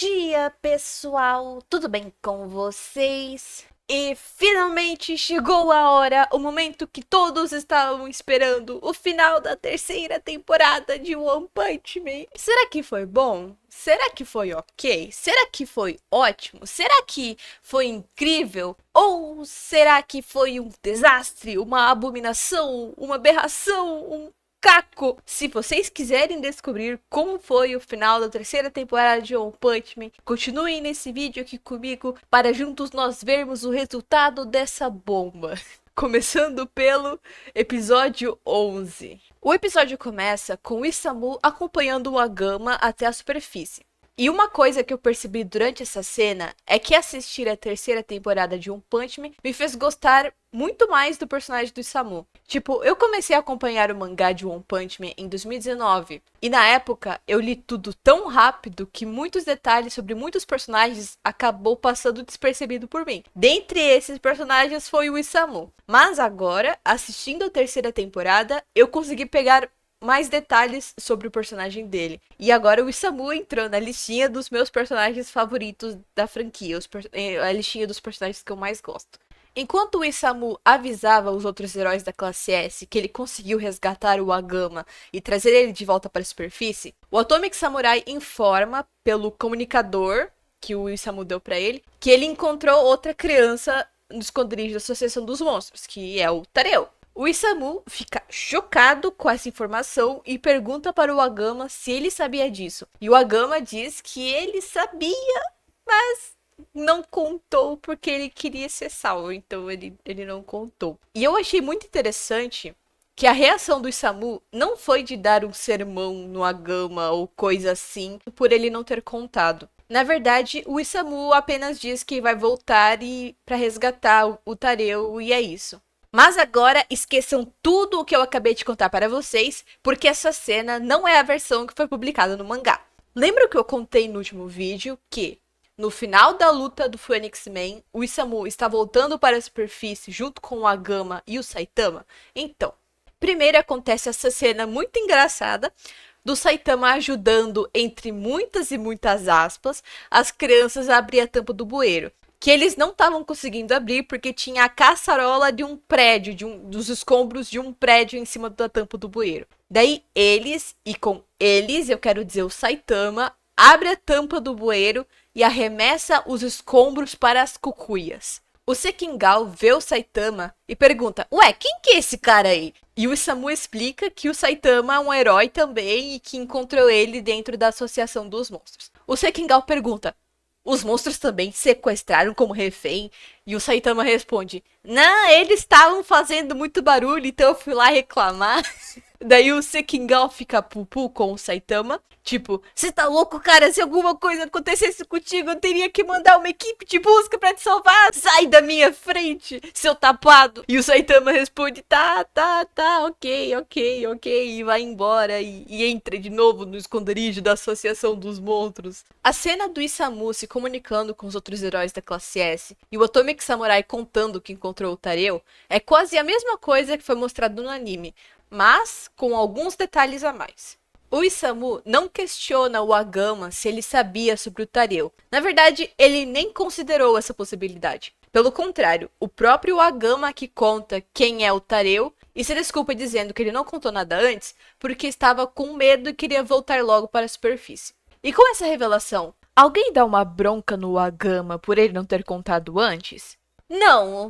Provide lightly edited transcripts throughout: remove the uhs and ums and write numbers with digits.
dia, pessoal! Tudo bem com vocês? E finalmente chegou a hora, o momento que todos estavam esperando, o final da terceira temporada de One Punch Man. Será que foi bom? Será que foi ok? Será que foi ótimo? Será que foi incrível? Ou será que foi um desastre, uma abominação, uma aberração, um caco? Se vocês quiserem descobrir como foi o final da terceira temporada de One Punch Man, continuem nesse vídeo aqui comigo para juntos nós vermos o resultado dessa bomba. Começando pelo episódio 11. O episódio começa com o Isamu acompanhando o Agama até a superfície. E uma coisa que eu percebi durante essa cena é que assistir a terceira temporada de One Punch Man me fez gostar muito mais do personagem do Isamu. Tipo, eu comecei a acompanhar o mangá de One Punch Man em 2019. E na época, eu li tudo tão rápido que muitos detalhes sobre muitos personagens acabou passando despercebido por mim. Dentre esses personagens foi o Isamu. Mas agora, assistindo a terceira temporada, eu consegui pegar mais detalhes sobre o personagem dele. E agora o Isamu entrou na listinha dos meus personagens favoritos da franquia, a listinha dos personagens que eu mais gosto. Enquanto o Isamu avisava os outros heróis da classe S que ele conseguiu resgatar o Agama e trazer ele de volta para a superfície, o Atomic Samurai informa pelo comunicador que o Isamu deu para ele que ele encontrou outra criança no esconderijo da Associação dos Monstros, que é o Tareu. O Isamu fica chocado com essa informação e pergunta para o Agama se ele sabia disso. E o Agama diz que ele sabia, mas não contou porque ele queria ser salvo, então ele não contou. E eu achei muito interessante que a reação do Isamu não foi de dar um sermão no Agama ou coisa assim, por ele não ter contado. Na verdade, o Isamu apenas diz que vai voltar para resgatar o Tareu e é isso. Mas agora esqueçam tudo o que eu acabei de contar para vocês, porque essa cena não é a versão que foi publicada no mangá. Lembra que eu contei no último vídeo que, no final da luta do Phoenix Man, o Isamu está voltando para a superfície junto com o Agama e o Saitama? Então, primeiro acontece essa cena muito engraçada do Saitama ajudando, entre muitas e muitas aspas, as crianças a abrir a tampa do bueiro. Que eles não estavam conseguindo abrir porque tinha a caçarola de um prédio, dos escombros de um prédio em cima da tampa do bueiro. Daí eles, e com eles eu quero dizer o Saitama, abre a tampa do bueiro e arremessa os escombros para as cucuias. O Sekingal vê o Saitama e pergunta, ué, quem que é esse cara aí? E o Isamu explica que o Saitama é um herói também e que encontrou ele dentro da Associação dos Monstros. O Sekingal pergunta, os monstros também sequestraram como refém? E o Saitama responde, não, eles estavam fazendo muito barulho, então eu fui lá reclamar. Daí o Sekingal fica pupu com o Saitama. Tipo, você tá louco, cara? Se alguma coisa acontecesse contigo, eu teria que mandar uma equipe de busca pra te salvar. Sai da minha frente, seu tapado. E o Saitama responde, tá, ok. E vai embora e entra de novo no esconderijo da Associação dos Monstros. A cena do Isamu se comunicando com os outros heróis da classe S e o Atomic Samurai contando que encontrou o Tareu é quase a mesma coisa que foi mostrado no anime, mas com alguns detalhes a mais. O Isamu não questiona o Agama se ele sabia sobre o Tareu. Na verdade, ele nem considerou essa possibilidade. Pelo contrário, o próprio Agama que conta quem é o Tareu e se desculpa dizendo que ele não contou nada antes porque estava com medo e queria voltar logo para a superfície. E com essa revelação, alguém dá uma bronca no Agama por ele não ter contado antes? Não.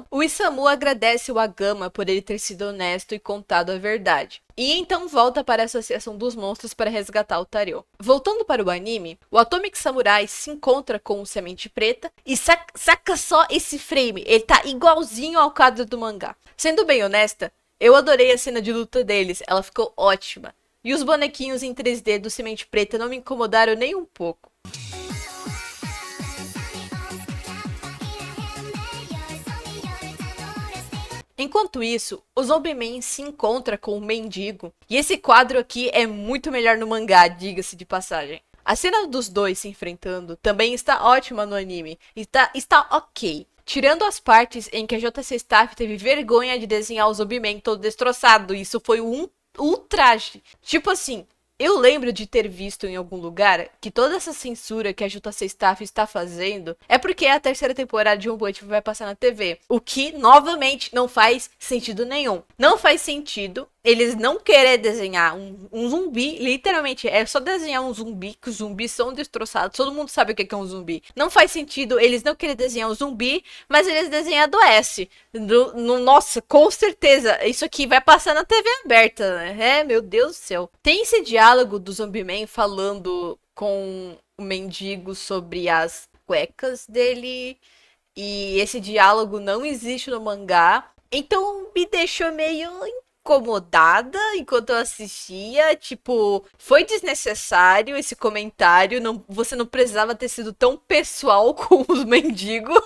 O Isamu agradece o Agama por ele ter sido honesto e contado a verdade. E então volta para a Associação dos Monstros para resgatar o Tareu. Voltando para o anime, o Atomic Samurai se encontra com o Semente Preta e saca só esse frame. Ele tá igualzinho ao quadro do mangá. Sendo bem honesta, eu adorei a cena de luta deles, ela ficou ótima. E os bonequinhos em 3D do Semente Preta não me incomodaram nem um pouco. Enquanto isso, o Zombie-Man se encontra com o Mendigo, e esse quadro aqui é muito melhor no mangá, diga-se de passagem. A cena dos dois se enfrentando também está ótima no anime, está ok. Tirando as partes em que a JC Staff teve vergonha de desenhar o Zombie-Man todo destroçado, isso foi um ultraje. Tipo assim, Eu lembro de ter visto em algum lugar que toda essa censura que a JC Staff está fazendo é porque a terceira temporada de One Punch Man vai passar na TV. O que, novamente, não faz sentido nenhum. Não faz sentido eles não querer desenhar um zumbi, literalmente, é só desenhar um zumbi, que os zumbis são destroçados, todo mundo sabe o que é um zumbi. Não faz sentido eles não querer desenhar um zumbi, mas eles desenham do S. Nossa, com certeza, isso aqui vai passar na TV aberta, né? É, meu Deus do céu. Tem esse diálogo do Zumbi-Man falando com o mendigo sobre as cuecas dele, e esse diálogo não existe no mangá, então me deixou meio incomodada enquanto eu assistia, tipo, foi desnecessário esse comentário, não, você não precisava ter sido tão pessoal com os mendigos.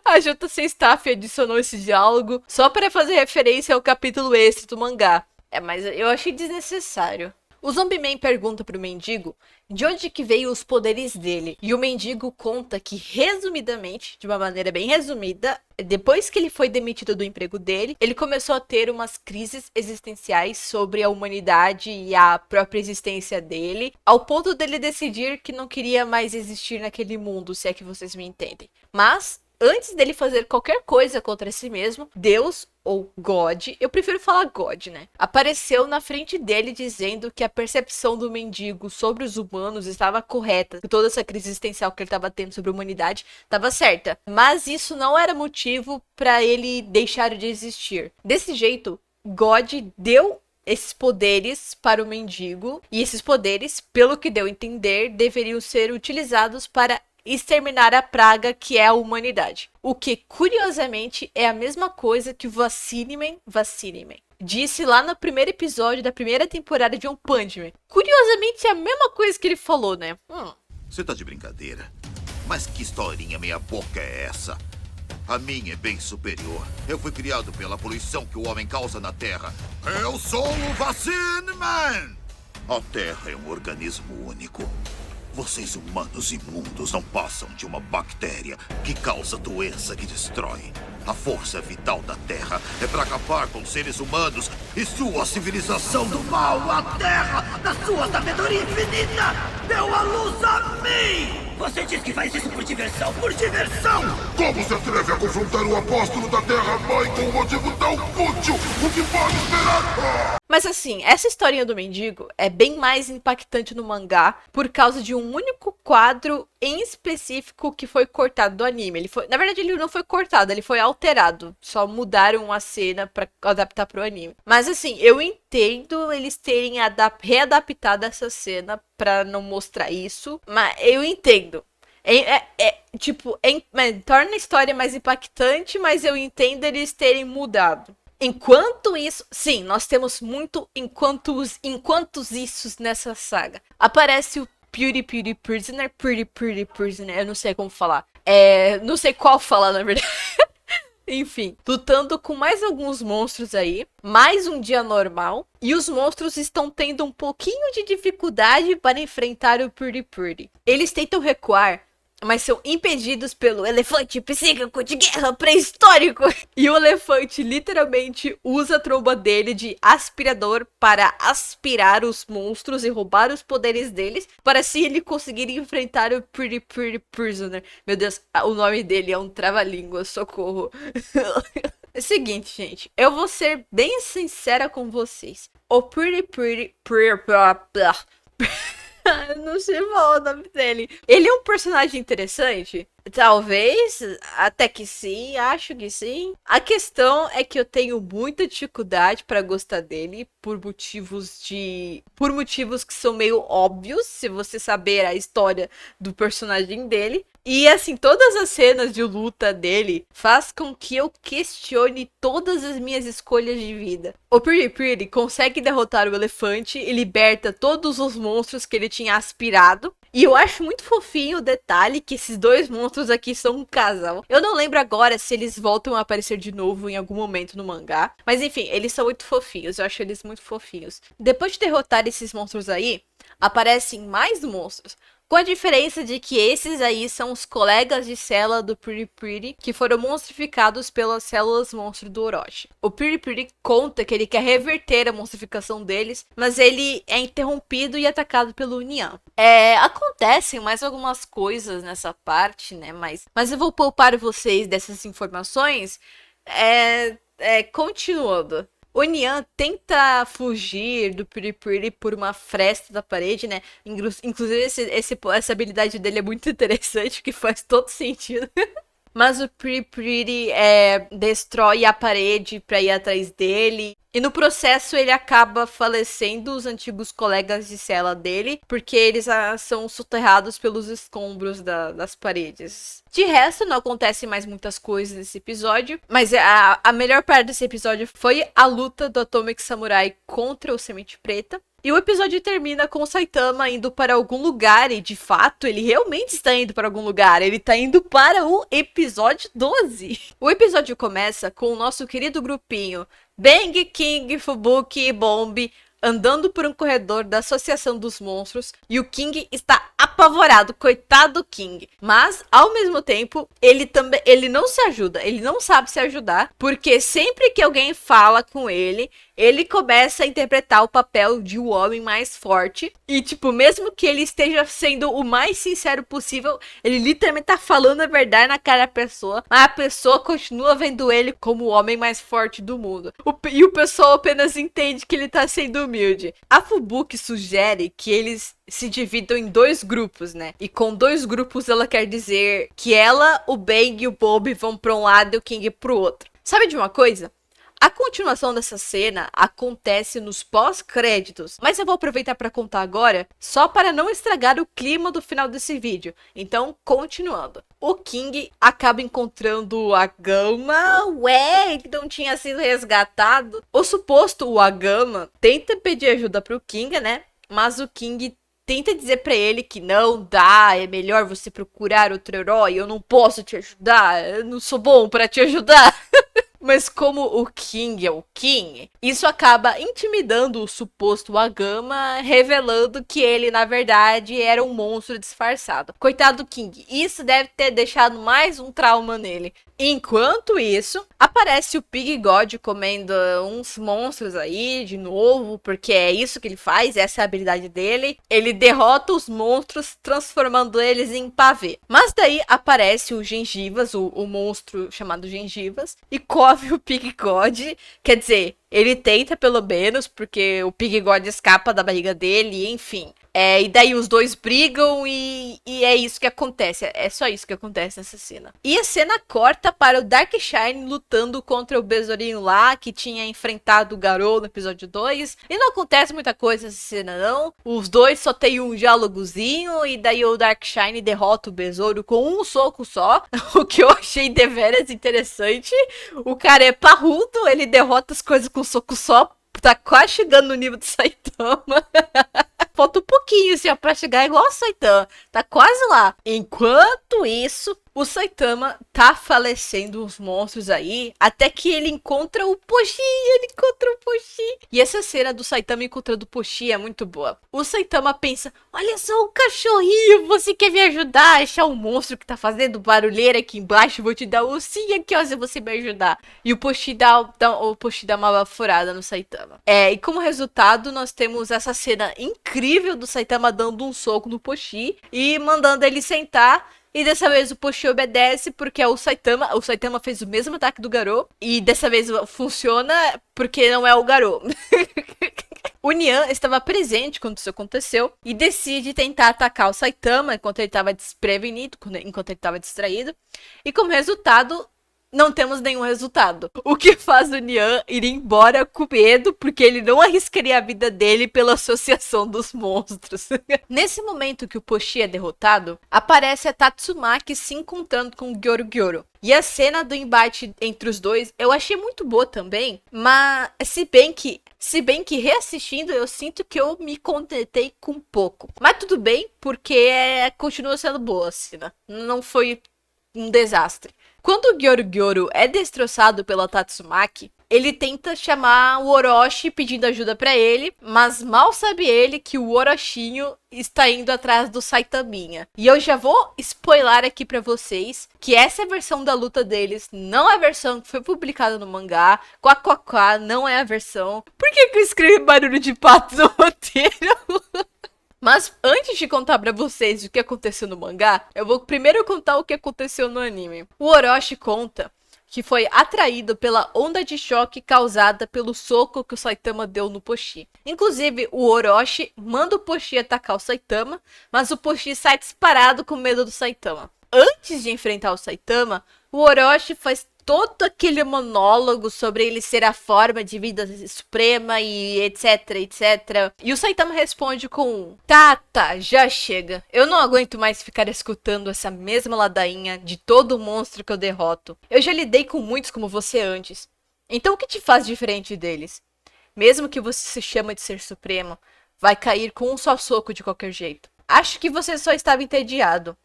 A JC Staff adicionou esse diálogo só para fazer referência ao capítulo extra do mangá. É, mas eu achei desnecessário. O Zombie-Man pergunta pro mendigo de onde que veio os poderes dele. E o mendigo conta que, resumidamente, de uma maneira bem resumida, depois que ele foi demitido do emprego dele, ele começou a ter umas crises existenciais sobre a humanidade e a própria existência dele, ao ponto dele decidir que não queria mais existir naquele mundo, se é que vocês me entendem. Mas antes dele fazer qualquer coisa contra si mesmo, Deus, ou God, eu prefiro falar God, né? Apareceu na frente dele dizendo que a percepção do mendigo sobre os humanos estava correta, que toda essa crise existencial que ele estava tendo sobre a humanidade estava certa. Mas isso não era motivo para ele deixar de existir. Desse jeito, God deu esses poderes para o mendigo, e esses poderes, pelo que deu a entender, deveriam ser utilizados para exterminar a praga que é a humanidade. O que, curiosamente, é a mesma coisa que o Vaciniman disse lá no primeiro episódio da primeira temporada de One Punch Man. Curiosamente, é a mesma coisa que ele falou, né? Você tá de brincadeira? Mas que historinha meia boca é essa? A minha é bem superior. Eu fui criado pela poluição que o homem causa na Terra. Eu sou o Vaciniman! A Terra é um organismo único. Vocês humanos imundos não passam de uma bactéria que causa doença que destrói. A força vital da Terra é para acabar com os seres humanos e sua civilização do mal. A Terra, na sua sabedoria infinita, deu a luz a mim! Você diz que faz isso por diversão? Por diversão! Como se atreve a confrontar o apóstolo da Terra-mãe com um motivo tão fútil? O que pode esperar? Mas assim, essa historinha do mendigo é bem mais impactante no mangá por causa de um único quadro em específico que foi cortado do anime. Ele foi, na verdade, ele não foi cortado, ele foi alterado. Só mudaram a cena pra adaptar pro anime. Mas assim, eu entendo eles terem readaptado essa cena pra não mostrar isso, mas eu entendo. Torna a história mais impactante, mas eu entendo eles terem mudado. Enquanto isso, sim, nós temos muito enquantos issos nessa saga. Aparece o Pretty Prisoner, eu não sei como falar. Não sei qual falar, na verdade. Enfim, lutando com mais alguns monstros aí, mais um dia normal, e os monstros estão tendo um pouquinho de dificuldade para enfrentar o Pretty. Eles tentam recuar, mas são impedidos pelo elefante psíquico de guerra pré-histórico. E o elefante literalmente usa a tromba dele de aspirador para aspirar os monstros e roubar os poderes deles, para assim ele conseguir enfrentar o Pretty Prisoner. Meu Deus, o nome dele é um trava-língua, socorro. É o seguinte, gente, eu vou ser bem sincera com vocês. O eu não sei falar o nome dele. Ele é um personagem interessante? Talvez, até que sim, acho que sim. A questão é que eu tenho muita dificuldade para gostar dele por motivos que são meio óbvios, se você saber a história do personagem dele. E assim, todas as cenas de luta dele faz com que eu questione todas as minhas escolhas de vida. O Pretty consegue derrotar o elefante e liberta todos os monstros que ele tinha aspirado. E eu acho muito fofinho o detalhe que esses dois monstros aqui são um casal. Eu não lembro agora se eles voltam a aparecer de novo em algum momento no mangá. Mas enfim, eles são muito fofinhos. Eu acho eles muito fofinhos. Depois de derrotar esses monstros aí, aparecem mais monstros. Com a diferença de que esses aí são os colegas de cela do Pretty Pretty, que foram monstrificados pelas células monstro do Orochi. O Pretty Pretty conta que ele quer reverter a monstrificação deles, mas ele é interrompido e atacado pelo Unian. Acontecem mais algumas coisas nessa parte, né? Mas eu vou poupar vocês dessas informações. Continuando. O Nian tenta fugir do Pretty Pretty por uma fresta da parede, né? Inclusive, essa habilidade dele é muito interessante, que faz todo sentido. Mas o Pretty Pretty destrói a parede pra ir atrás dele. E no processo ele acaba falecendo os antigos colegas de cela dele, porque eles são soterrados pelos escombros das paredes. De resto, não acontece mais muitas coisas nesse episódio, mas a melhor parte desse episódio foi a luta do Atomic Samurai contra o Semente Preta. E o episódio termina com o Saitama indo para algum lugar, e de fato ele realmente está indo para algum lugar, ele está indo para o episódio 12. O episódio começa com o nosso querido grupinho Bang, King, Fubuki e Bombi andando por um corredor da Associação dos Monstros, e o King está apavorado, coitado do King. Mas, ao mesmo tempo, ele não se ajuda, ele não sabe se ajudar, porque sempre que alguém fala com ele começa a interpretar o papel de um homem mais forte. E, tipo, mesmo que ele esteja sendo o mais sincero possível, ele literalmente tá falando a verdade na cara da pessoa, mas a pessoa continua vendo ele como o homem mais forte do mundo. E o pessoal apenas entende que ele tá sendo humilde. A Fubuki sugere que eles se dividam em 2 grupos, né? E com 2 grupos ela quer dizer que ela, o Bang e o Bob vão pra um lado e o King pro outro. Sabe de uma coisa? A continuação dessa cena acontece nos pós-créditos, mas eu vou aproveitar para contar agora, só para não estragar o clima do final desse vídeo. Então, continuando. O King acaba encontrando a Gama, ele não tinha sido resgatado. O suposto Agama tenta pedir ajuda pro King, né? Mas o King tenta dizer pra ele que não dá, é melhor você procurar outro herói, eu não posso te ajudar, eu não sou bom pra te ajudar. Mas como o King é o King, isso acaba intimidando o suposto Agama, revelando que ele, na verdade, era um monstro disfarçado. Coitado do King, isso deve ter deixado mais um trauma nele. Enquanto isso, aparece o Pig God comendo uns monstros aí, de novo, porque é isso que ele faz, essa é a habilidade dele. Ele derrota os monstros, transformando eles em pavê. Mas daí aparece o Gengivas, o monstro chamado Gengivas, e come o Pig God. Quer dizer, ele tenta pelo menos, porque o Pig God escapa da barriga dele, enfim. E daí os dois brigam e é isso que acontece. É só isso que acontece nessa cena. E a cena corta para o Darkshine lutando contra o besourinho lá, que tinha enfrentado o Garou no episódio 2. E não acontece muita coisa nessa cena, não. Os dois só tem um diálogozinho, e daí o Darkshine derrota o besouro com um soco só. O que eu achei deveras interessante. O cara é parrudo, ele derrota as coisas com um soco só. Tá quase chegando no nível do Saitama. Falta um pouquinho, assim, ó, pra chegar igual o Saitama. Tá quase lá. Enquanto isso, o Saitama tá falecendo os monstros aí, até que ele encontra o Pochi. E essa cena do Saitama encontrando o Pochi é muito boa. O Saitama pensa, olha só um cachorrinho, você quer me ajudar a achar um monstro que tá fazendo barulheira aqui embaixo? Vou te dar um ursinho aqui, ó, se você me ajudar. E o Pochi dá uma baforada no Saitama. E como resultado, nós temos essa cena incrível do Saitama dando um soco no Pochi e mandando ele sentar. E dessa vez o Pochi obedece porque é o Saitama. O Saitama fez o mesmo ataque do Garou. E dessa vez funciona porque não é o Garou. O Nian estava presente quando isso aconteceu e decide tentar atacar o Saitama enquanto ele estava desprevenido, enquanto ele estava distraído. E como resultado, não temos nenhum resultado. O que faz o Nian ir embora com medo, porque ele não arriscaria a vida dele pela associação dos monstros. Nesse momento que o Pochi é derrotado, aparece a Tatsumaki se encontrando com o Gyoru Gyoru. E a cena do embate entre os dois eu achei muito boa também, mas se bem que reassistindo eu sinto que eu me contentei com pouco. Mas tudo bem, porque continua sendo boa a cena. Não foi um desastre. Quando o Gyoru Gyoru é destroçado pela Tatsumaki, ele tenta chamar o Orochi pedindo ajuda pra ele, mas mal sabe ele que o Orochinho está indo atrás do Saitaminha. E eu já vou spoiler aqui pra vocês que essa versão da luta deles não é a versão que foi publicada no mangá. Quá, não é a versão. Por que eu escrevi barulho de pato no roteiro? Mas antes de contar pra vocês o que aconteceu no mangá, eu vou primeiro contar o que aconteceu no anime. O Orochi conta que foi atraído pela onda de choque causada pelo soco que o Saitama deu no Pochi. Inclusive, o Orochi manda o Pochi atacar o Saitama, mas o Pochi sai disparado com medo do Saitama. Antes de enfrentar o Saitama, o Orochi faz todo aquele monólogo sobre ele ser a forma de vida suprema e etc, etc. E o Saitama responde com: Tá, já chega. Eu não aguento mais ficar escutando essa mesma ladainha de todo monstro que eu derroto. Eu já lidei com muitos como você antes. Então o que te faz diferente deles? Mesmo que você se chama de ser supremo, vai cair com um só soco de qualquer jeito. Acho que você só estava entediado.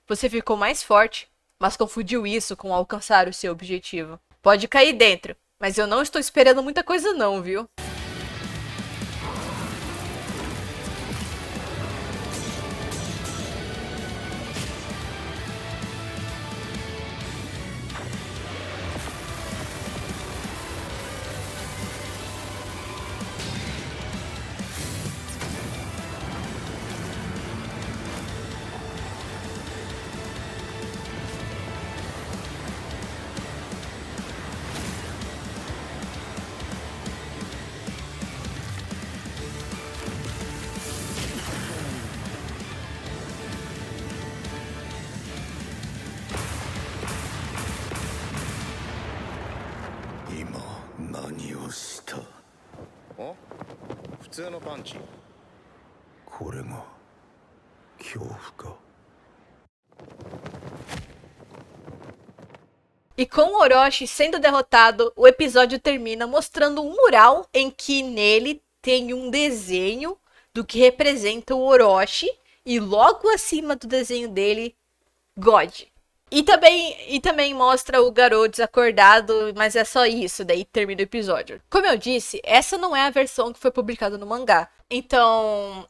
Você ficou mais forte, mas confundiu isso com alcançar o seu objetivo. Pode cair dentro, mas eu não estou esperando muita coisa não, viu? E com o Orochi sendo derrotado, o episódio termina mostrando um mural em que nele tem um desenho do que representa o Orochi e logo acima do desenho dele, God. E também mostra o Garou desacordado, mas é só isso, daí termina o episódio. Como eu disse, essa não é a versão que foi publicada no mangá. Então,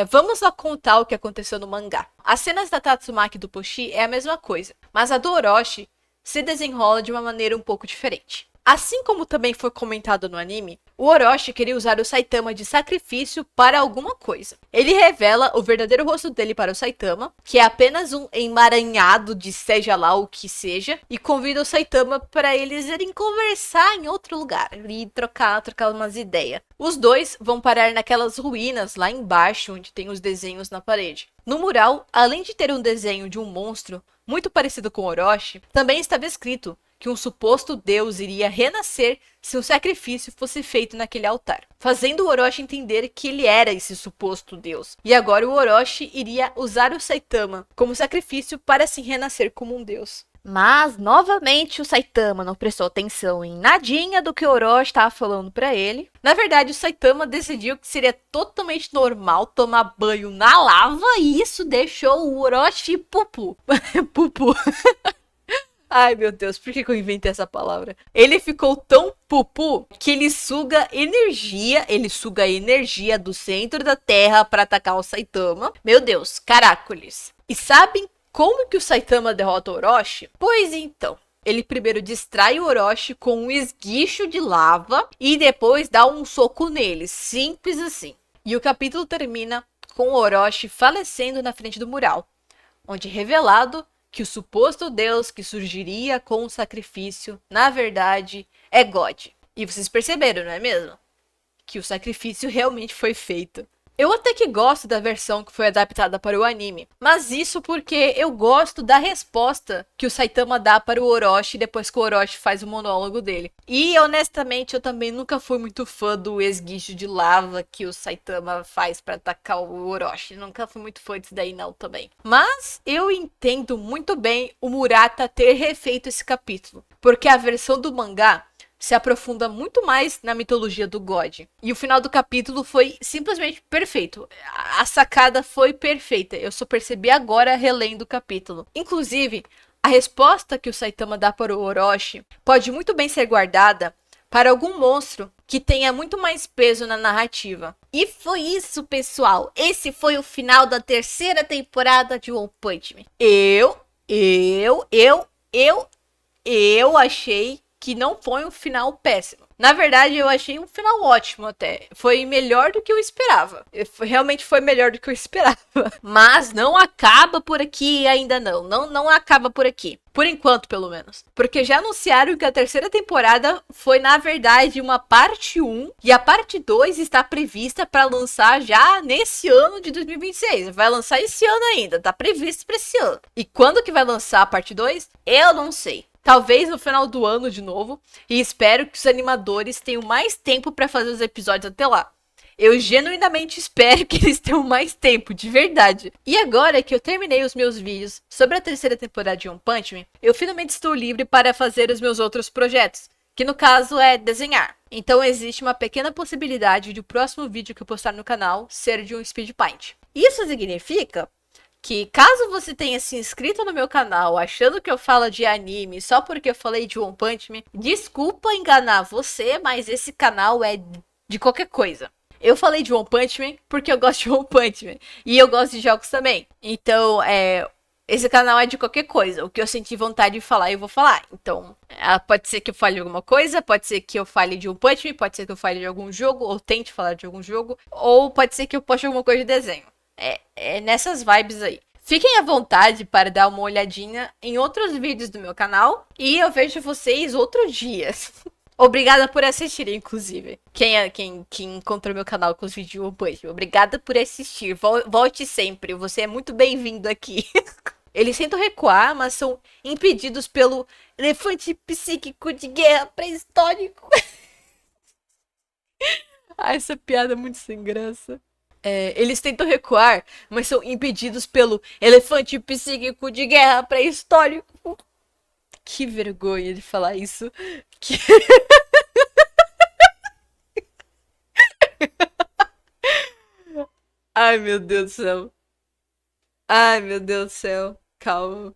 vamos lá contar o que aconteceu no mangá. As cenas da Tatsumaki e do Pochi é a mesma coisa, mas a do Orochi se desenrola de uma maneira um pouco diferente. Assim como também foi comentado no anime, o Orochi queria usar o Saitama de sacrifício para alguma coisa. Ele revela o verdadeiro rosto dele para o Saitama, que é apenas um emaranhado de seja lá o que seja, e convida o Saitama para eles irem conversar em outro lugar e trocar umas ideias. Os dois vão parar naquelas ruínas lá embaixo, onde tem os desenhos na parede. No mural, além de ter um desenho de um monstro muito parecido com Orochi, também estava escrito que um suposto deus iria renascer se um sacrifício fosse feito naquele altar, fazendo o Orochi entender que ele era esse suposto deus. E agora o Orochi iria usar o Saitama como sacrifício para assim renascer como um deus. Mas, novamente, o Saitama não prestou atenção em nadinha do que o Orochi estava falando para ele. Na verdade, o Saitama decidiu que seria totalmente normal tomar banho na lava e isso deixou o Orochi pupu. Pupu. Ai, meu Deus, por que eu inventei essa palavra? Ele ficou tão pupu que ele suga a energia do centro da Terra para atacar o Saitama. Meu Deus, caracoles. E sabem como que o Saitama derrota o Orochi? Pois então, ele primeiro distrai o Orochi com um esguicho de lava e depois dá um soco nele, simples assim. E o capítulo termina com o Orochi falecendo na frente do mural, onde é revelado que o suposto deus que surgiria com o sacrifício, na verdade, é God. E vocês perceberam, não é mesmo? Que o sacrifício realmente foi feito. Eu até que gosto da versão que foi adaptada para o anime, mas isso porque eu gosto da resposta que o Saitama dá para o Orochi depois que o Orochi faz o monólogo dele. E honestamente eu também nunca fui muito fã do esguicho de lava que o Saitama faz para atacar o Orochi. Nunca fui muito fã disso daí não também. Mas eu entendo muito bem o Murata ter refeito esse capítulo, porque a versão do mangá se aprofunda muito mais na mitologia do God. E o final do capítulo foi simplesmente perfeito. A sacada foi perfeita. Eu só percebi agora relendo o capítulo. Inclusive, a resposta que o Saitama dá para o Orochi pode muito bem ser guardada para algum monstro que tenha muito mais peso na narrativa. E foi isso, pessoal. Esse foi o final da terceira temporada de One Punch Man. Eu achei que não foi um final péssimo. Na verdade, eu achei um final ótimo até. Foi melhor do que eu esperava. Realmente foi melhor do que eu esperava. Mas não acaba por aqui ainda não. Não acaba por aqui. Por enquanto, pelo menos. Porque já anunciaram que a terceira temporada foi, na verdade, uma parte 1. E a parte 2 está prevista para lançar já nesse ano de 2026. Vai lançar esse ano ainda. Tá previsto para esse ano. E quando que vai lançar a parte 2? Eu não sei. Talvez no final do ano de novo. E espero que os animadores tenham mais tempo para fazer os episódios até lá. Eu genuinamente espero que eles tenham mais tempo, de verdade. E agora que eu terminei os meus vídeos sobre a terceira temporada de One Punch Man, eu finalmente estou livre para fazer os meus outros projetos, que no caso é desenhar. Então existe uma pequena possibilidade de o próximo vídeo que eu postar no canal ser de um speed paint. Isso significa que caso você tenha se inscrito no meu canal achando que eu falo de anime só porque eu falei de One Punch Man, desculpa enganar você, mas esse canal é de qualquer coisa. Eu falei de One Punch Man porque eu gosto de One Punch Man. E eu gosto de jogos também. Então, esse canal é de qualquer coisa. O que eu senti vontade de falar, eu vou falar. Então, pode ser que eu fale de alguma coisa, pode ser que eu fale de One Punch Man, pode ser que eu fale de algum jogo, ou tente falar de algum jogo, ou pode ser que eu poste alguma coisa de desenho. É nessas vibes aí. Fiquem à vontade para dar uma olhadinha em outros vídeos do meu canal. E eu vejo vocês outros dias. Obrigada por assistir, inclusive. Quem encontrou meu canal com os vídeos de One Punch Man. Obrigada por assistir. Volte sempre. Você é muito bem-vindo aqui. Eles tentam recuar, mas são impedidos pelo elefante psíquico de guerra pré-histórico. Ai, essa piada é muito sem graça. Eles tentam recuar, mas são impedidos pelo elefante psíquico de guerra pré-histórico. Que vergonha de falar isso. Ai, meu Deus do céu. Ai, meu Deus do céu. Calma.